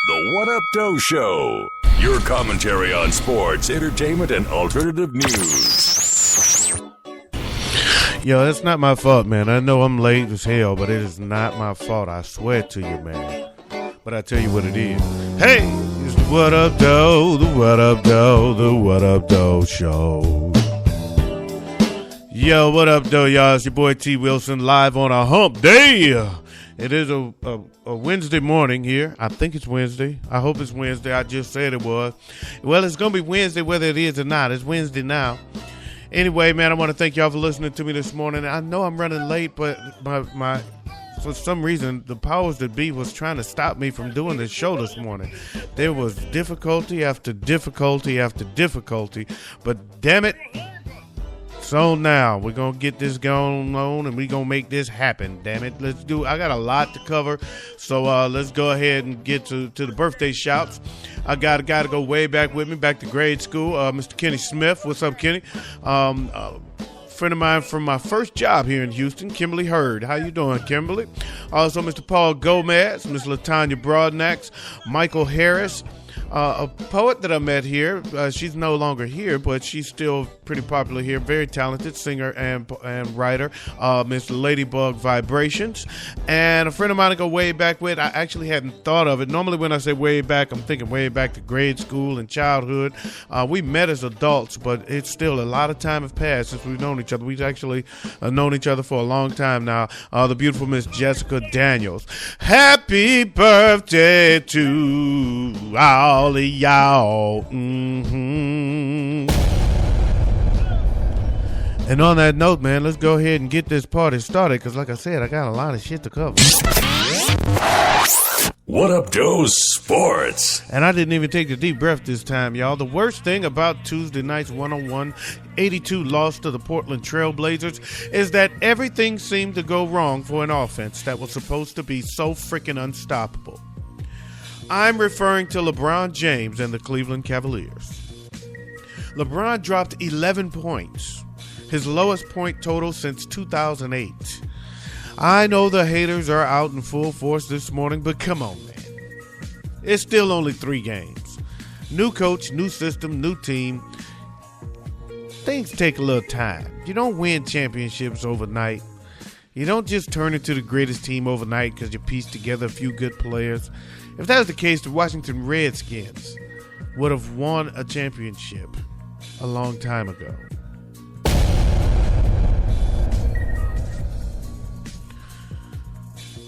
The What Up Doe Show. Your commentary on sports, entertainment, and alternative news. Yo, that's not my fault, man. I know I'm late as hell, but it is not my fault. I swear to you, man. But I tell you what it is. Hey, it's the What Up Doe, the What Up Doe, the What Up Doe Show. Yo, what up, Doe, y'all? It's your boy T. Wilson live on a hump day. It is a Wednesday morning here. I think it's Wednesday. I hope it's Wednesday. I just said it was. Well, it's going to be Wednesday whether it is or not. It's Wednesday now. Anyway, man, I want to thank y'all for listening to me this morning. I know I'm running late, but my for some reason, the powers that be was trying to stop me from doing this show this morning. There was difficulty after difficulty after difficulty, but damn it. So now we're going to get this going on and we're going to make this happen. Damn it. I got a lot to cover. So let's go ahead and get to the birthday shouts. I got a guy to go way back with me, back to grade school, Mr. Kenny Smith. What's up, Kenny? Friend of mine from my first job here in Houston, Kimberly Hurd. How you doing, Kimberly? Also, Mr. Paul Gomez, Ms. Latanya Broadnax, Michael Harris, a poet that I met here. She's no longer here, but she's still pretty popular here. Very talented singer and writer, Miss Ladybug Vibrations. And a friend of mine to go way back with. I actually hadn't thought of it. Normally when I say way back, I'm thinking way back to grade school and childhood. We met as adults, but it's still a lot of time has passed since we've known each other. We've actually known each other for a long time now. The beautiful Miss Jessica Daniels. Happy birthday to all of y'all. And on that note, man, let's go ahead and get this party started because, like I said, I got a lot of shit to cover. What Up Doe Sports. And I didn't even take a deep breath this time, y'all. The worst thing about Tuesday night's 101-82 loss to the Portland Trail Blazers is that everything seemed to go wrong for an offense that was supposed to be so freaking unstoppable. I'm referring to Lebron James and the Cleveland Cavaliers. LeBron dropped 11 points, his lowest point total since 2008. I know the haters are out in full force this morning, but come on, man. It's still only 3 games. New coach, new system, new team. Things take a little time. You don't win championships overnight. You don't just turn into the greatest team overnight because you piece together a few good players. If that was the case, the Washington Redskins would have won a championship a long time ago.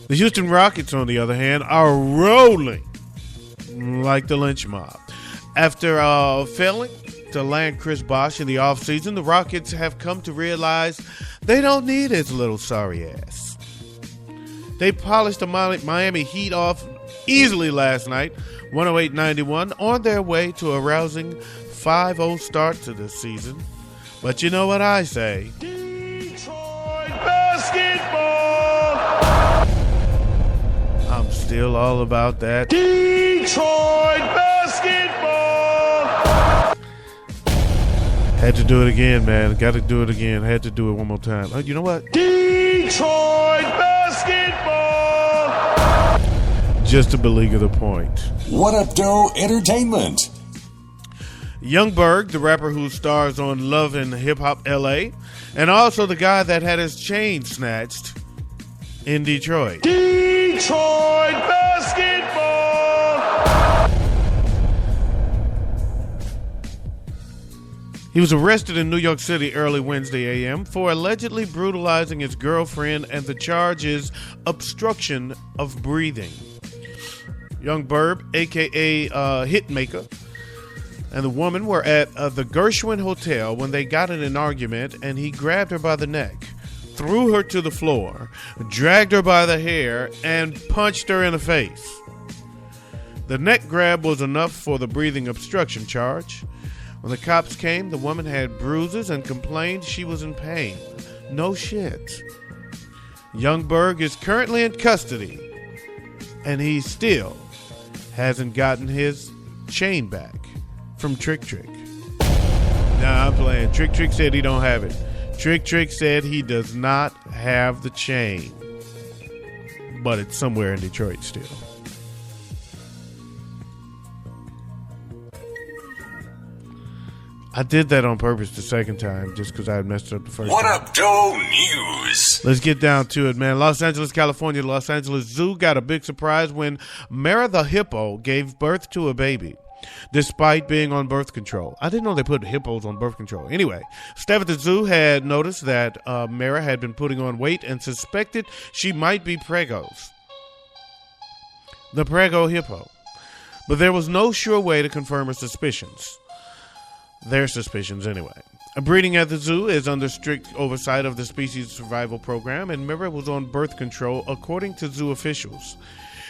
The Houston Rockets, on the other hand, are rolling like the lynch mob. After failing to land Chris Bosh in the offseason, the Rockets have come to realize they don't need his little sorry ass. They polished the Miami Heat off easily last night, 108-91, on their way to a rousing 5-0 start to the season. But you know what I say? Detroit basketball! I'm still all about that. Detroit basketball! Had to do it again, man. Got to do it again. Had to do it one more time. You know what? Detroit basketball! Just to beleaguer the point. What Up Doe Entertainment. Young Berg, the rapper who stars on Love and Hip Hop LA, and also the guy that had his chain snatched in Detroit. Detroit basketball! He was arrested in New York City early Wednesday a.m. for allegedly brutalizing his girlfriend, and the charge is obstruction of breathing. Young Berg, a.k.a. Hitmaker, and the woman were at the Gershwin Hotel when they got in an argument, and he grabbed her by the neck, threw her to the floor, dragged her by the hair, and punched her in the face. The neck grab was enough for the breathing obstruction charge. When the cops came, the woman had bruises and complained she was in pain. No shit. Young Berg is currently in custody, and he still hasn't gotten his chain back from Trick Trick. Nah, I'm playing. Trick Trick said he don't have it. Trick Trick said he does not have the chain, but it's somewhere in Detroit still. I did that on purpose the second time just because I had messed up the first What time. Up Doe News? Let's get down to it, man. Los Angeles, California. Los Angeles Zoo got a big surprise when Mara the hippo gave birth to a baby, despite being on birth control. I didn't know they put hippos on birth control. Anyway, staff at the zoo had noticed that Mara had been putting on weight and suspected she might be pregos. The prego hippo. But there was no sure way to confirm her suspicions. Their suspicions, anyway. Breeding at the zoo is under strict oversight of the Species Survival Program, and Mara was on birth control, according to zoo officials.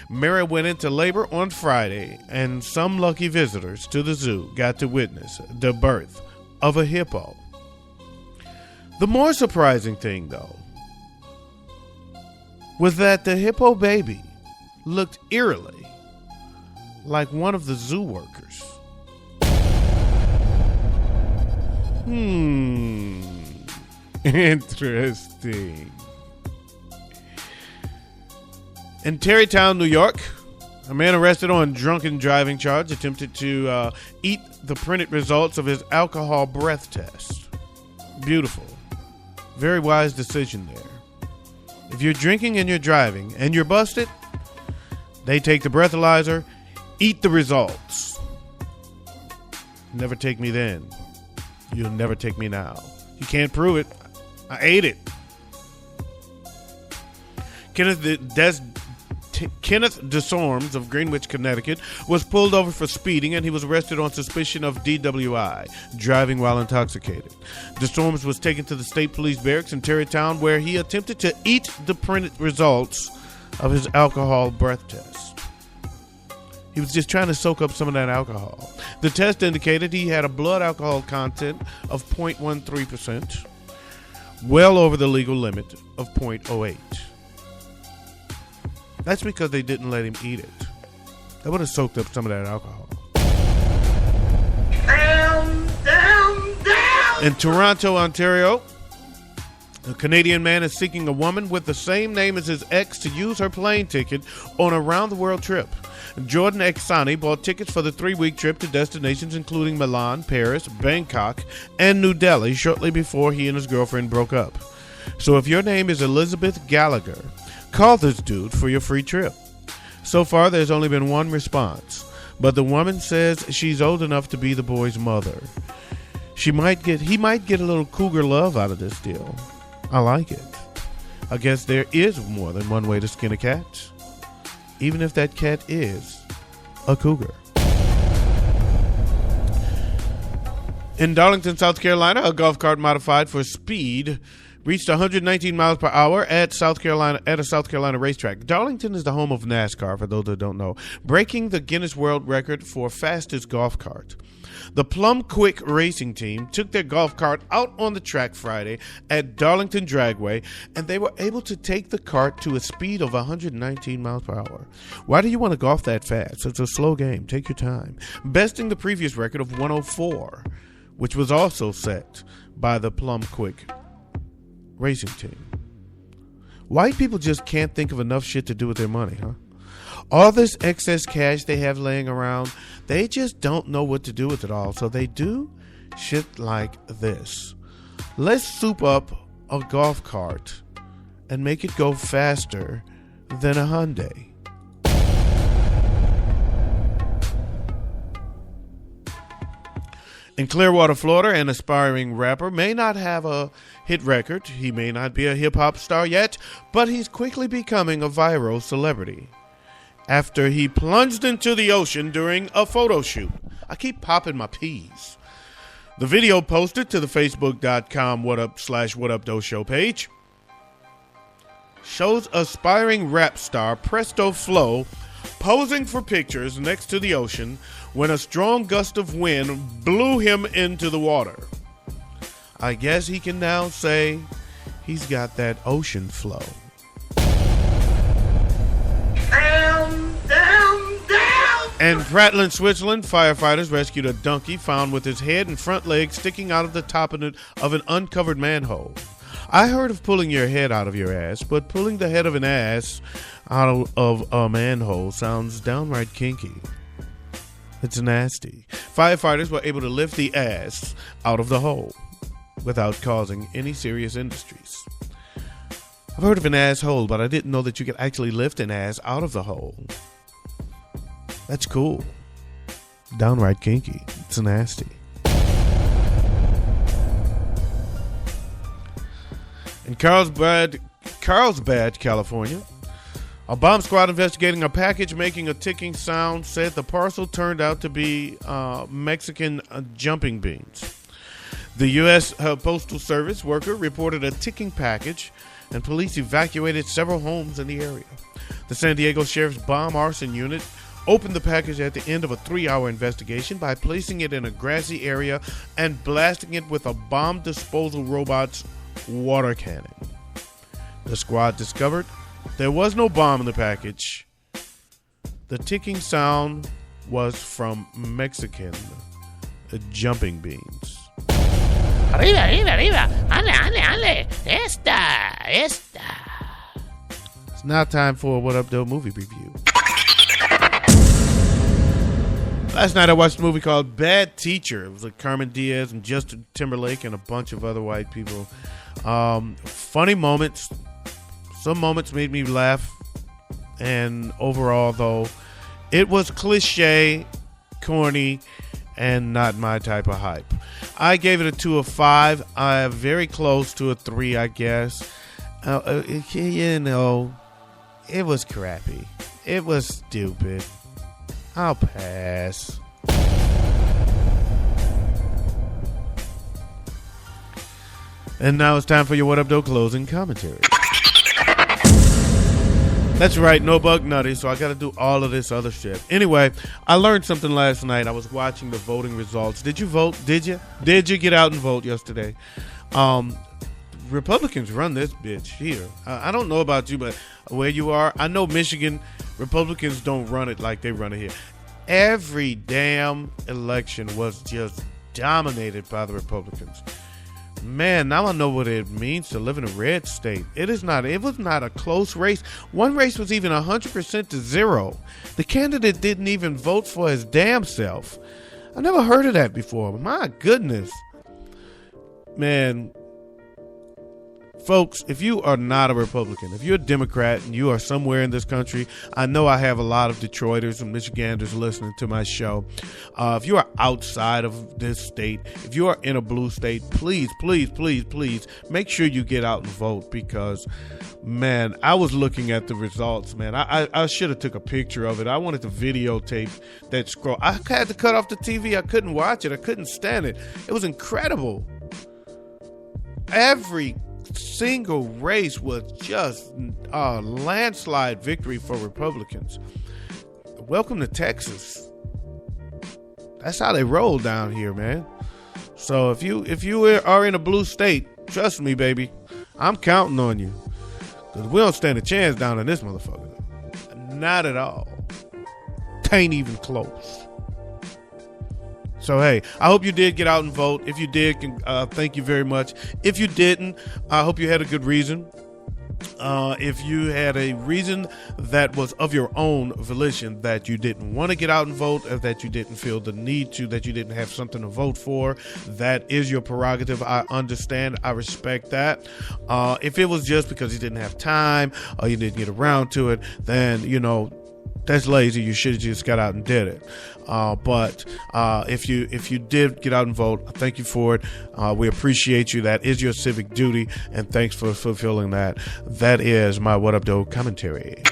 Mara went into labor on Friday, and some lucky visitors to the zoo got to witness the birth of a hippo. The more surprising thing, though, was that the hippo baby looked eerily like one of the zoo workers. Interesting. In Tarrytown, New York, a man arrested on drunken driving charge attempted to eat the printed results of his alcohol breath test. Beautiful. Very wise decision there. If you're drinking and you're driving and you're busted, they take the breathalyzer, eat the results. Never take me then. You'll never take me now. You can't prove it. I ate it. Kenneth DeSormes of Greenwich, Connecticut, was pulled over for speeding, and he was arrested on suspicion of DWI, driving while intoxicated. DeSormes was taken to the state police barracks in Tarrytown, where he attempted to eat the printed results of his alcohol breath test. He was just trying to soak up some of that alcohol. The test indicated he had a blood alcohol content of 0.13%, well over the legal limit of 0.08. That's because they didn't let him eat it. That would have soaked up some of that alcohol. Down. In Toronto, Ontario, a Canadian man is seeking a woman with the same name as his ex to use her plane ticket on a round-the-world trip. Jordan Exani bought tickets for the 3-week trip to destinations including Milan, Paris, Bangkok, and New Delhi shortly before he and his girlfriend broke up. So if your name is Elizabeth Gallagher, call this dude for your free trip. So far, there's only been one response, but the woman says she's old enough to be the boy's mother. He might get a little cougar love out of this deal. I like it. I guess there is more than one way to skin a cat, even if that cat is a cougar. In Darlington, South Carolina, a golf cart modified for speed reached 119 miles per hour at a South Carolina racetrack. Darlington is the home of NASCAR, for those that don't know, breaking the Guinness World Record for fastest golf cart. The Plum Quick Racing Team took their golf cart out on the track Friday at Darlington Dragway, and they were able to take the cart to a speed of 119 miles per hour. Why do you want to golf that fast? It's a slow game. Take your time. Besting the previous record of 104, which was also set by the Plum Quick Racing Team. White people just can't think of enough shit to do with their money, huh? All this excess cash they have laying around, they just don't know what to do with it all. So they do shit like this. Let's soup up a golf cart and make it go faster than a Hyundai. In Clearwater, Florida, an aspiring rapper may not have a hit record. He may not be a hip-hop star yet, but he's quickly becoming a viral celebrity after he plunged into the ocean during a photo shoot. I keep popping my peas. The video posted to the Facebook.com What Up Doe Show page shows aspiring rap star Presto Flow posing for pictures next to the ocean when a strong gust of wind blew him into the water. I guess he can now say he's got that ocean flow. In Prattlin, Switzerland, firefighters rescued a donkey found with his head and front legs sticking out of the top of an uncovered manhole. I heard of pulling your head out of your ass, but pulling the head of an ass out of a manhole sounds downright kinky. It's nasty. Firefighters were able to lift the ass out of the hole without causing any serious injuries. I've heard of an asshole, but I didn't know that you could actually lift an ass out of the hole. That's cool. Downright kinky. It's nasty. In Carlsbad, California, a bomb squad investigating a package making a ticking sound said the parcel turned out to be Mexican jumping beans. The U.S. Postal Service worker reported a ticking package, and police evacuated several homes in the area. The San Diego Sheriff's Bomb Arson Unit opened the package at the end of a 3-hour investigation by placing it in a grassy area and blasting it with a bomb disposal robot's water cannon. The squad discovered there was no bomb in the package. The ticking sound was from Mexican jumping beans. Arriba, arriba, arriba. Ale, ale, ale. Esta. It's now time for a What Up Doe movie review. Last night I watched a movie called Bad Teacher. It was like Carmen Diaz and Justin Timberlake and a bunch of other white people. Funny moments. Some moments made me laugh. And overall, though, it was cliche, corny, and not my type of hype. I gave it a 2 of 5. Very close to a 3, I guess. You know, it was crappy. It was stupid. I'll pass. And now it's time for your What Up Doe closing commentary. That's right, no bug nutty, so I gotta do all of this other shit. Anyway, I learned something last night. I was watching the voting results. Did you vote? Did you? Did you get out and vote yesterday? Republicans run this bitch here. I don't know about you, but where you are, I know Michigan, Republicans don't run it like they run it here. Every damn election was just dominated by the Republicans. Man, now I know what it means to live in a red state. It was not a close race. One race was even 100% to 0. The candidate didn't even vote for his damn self. I never heard of that before. My goodness. Man, folks, if you are not a Republican, if you're a Democrat and you are somewhere in this country, I know I have a lot of Detroiters and Michiganders listening to my show. If you are outside of this state, if you are in a blue state, please, please, please, please make sure you get out and vote because, man, I was looking at the results, man. I should have took a picture of it. I wanted to videotape that scroll. I had to cut off the TV. I couldn't watch it. I couldn't stand it. It was incredible. Every single race was just a landslide victory for Republicans. Welcome to Texas. That's how they roll down here, man. So if you are in a blue state, trust me, baby, I'm counting on you. Because we don't stand a chance down in this motherfucker. Not at all. Tain't even close. So, hey, I hope you did get out and vote. If you did, thank you very much. If you didn't, I hope you had a good reason. If you had a reason that was of your own volition that you didn't want to get out and vote, or that you didn't feel the need to, that you didn't have something to vote for, that is your prerogative. I understand. I respect that. If it was just because you didn't have time or you didn't get around to it, then, you know, that's lazy. You should have just got out and did it. But if you did get out and vote, thank you for it. We appreciate you. That is your civic duty, and thanks for fulfilling that. That is my What Up Doe commentary.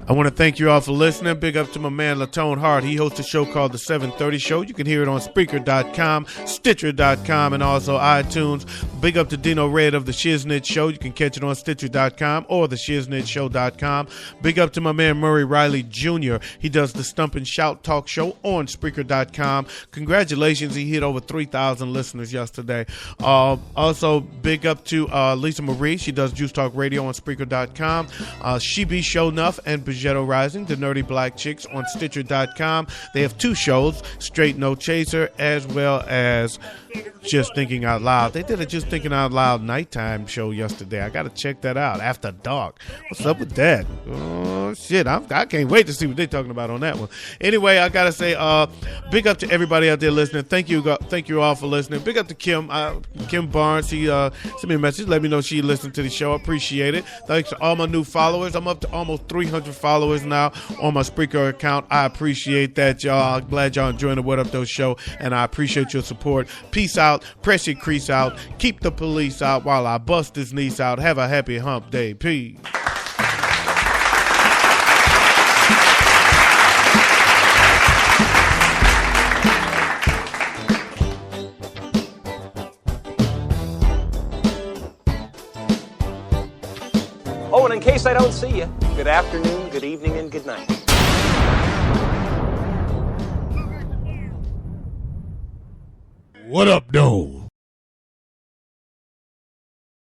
I want to thank you all for listening. Big up to my man Latone Heart. He hosts a show called The 730 Show. You can hear it on Spreaker.com, Stitcher.com, and also iTunes. Big up to Dino Red of The Shiznit Show. You can catch it on Stitcher.com or TheShiznitShow.com. Big up to my man Murray Riley Jr. He does the Stump and Shout Talk Show on Spreaker.com. Congratulations. He hit over 3,000 listeners yesterday. Also, big up to Lisa Marie. She does Juice Talk Radio on Spreaker.com. She Be Show Nuff and Begetto Rising, the Nerdy Black Chicks on Stitcher.com. They have 2 shows, Straight No Chaser, as well as Just Thinking Out Loud. They did a Just Thinking Out Loud nighttime show yesterday. I got to check that out after dark. What's up with that? Oh, Oh shit, I can't wait to see what they're talking about on that one. Anyway, I gotta say, big up to everybody out there listening. Thank you all for listening. Big up to Kim Barnes. She sent me a message, let me know she listened to the show. I appreciate it. Thanks to all my new followers. I'm up to almost 300 followers now on my Spreaker account. I appreciate that, y'all. I'm glad y'all enjoying the What Up Doe Show, and I appreciate your support. Peace out. Press your crease out. Keep the police out while I bust this niece out. Have a happy hump day. Peace. Oh, and in case I don't see you, good afternoon, good evening, and good night. What up, though?